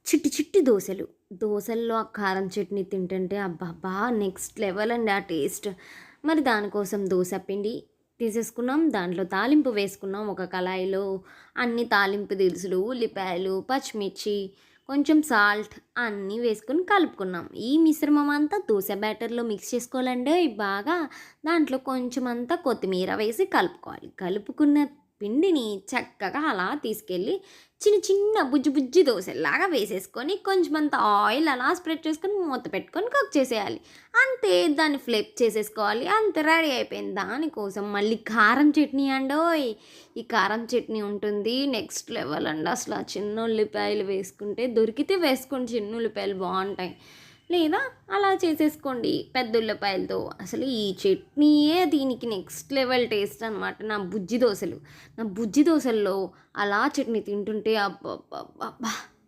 చిట్టి చిట్టి దోసలు. దోసల్లో ఆ కారం చట్నీ తింటుంటే అబ్బబ్బా! నెక్స్ట్ లెవెల్ అండి ఆ టేస్ట్. మరి దానికోసం దోస పిండి తీసేసుకున్నాం. దాంట్లో తాలింపు వేసుకున్నాం. ఒక కళాయిలో అన్ని తాలింపు దినుసులు, ఉల్లిపాయలు, పచ్చిమిర్చి, కొంచెం సాల్ట్ అన్నీ వేసుకొని కలుపుకున్నాం. ఈ మిశ్రమం అంతా దోస బ్యాటర్‌లో మిక్స్ చేసుకోవాలండోయ్ బాగా. దాంట్లో కొంచెం అంతా కొత్తిమీర వేసి కలుపుకోవాలి. కలుపుకున్న పిండిని చక్కగా అలా తీసుకెళ్ళి చిన్న చిన్న బుజ్జి బుజ్జి దోసెల్లాగా వేసేసుకొని కొంచెమంత ఆయిల్ అలా స్ప్రెడ్ చేసుకొని మూత పెట్టుకొని కుక్ చేసేయాలి. అంతే దాన్ని ఫ్లిప్ చేసేసుకోవాలి. అంతే రెడీ అయిపోయింది. దానికోసం మళ్ళీ కారం చట్నీ అండోయ్! ఈ కారం చట్నీ ఉంటుంది. నెక్స్ట్ లెవెల్ అండి అసల. చిన్న ఉల్లిపాయలు వేసుకుంటే దొరికితే వేసుకోండి చిన్న ఉల్లిపాయలు బావుంటాయి. లేదా అలా చేసేసుకోండి పెద్ద ఉల్లిపాయలతో. అసలు ఈ చట్నీయే దీనికి నెక్స్ట్ లెవెల్ టేస్ట్ అనమాట. నా బుజ్జి దోసలు. నా బుజ్జి దోసల్లో అలా చట్నీ తింటుంటే అబ్బబ్బబ్బబ్బా!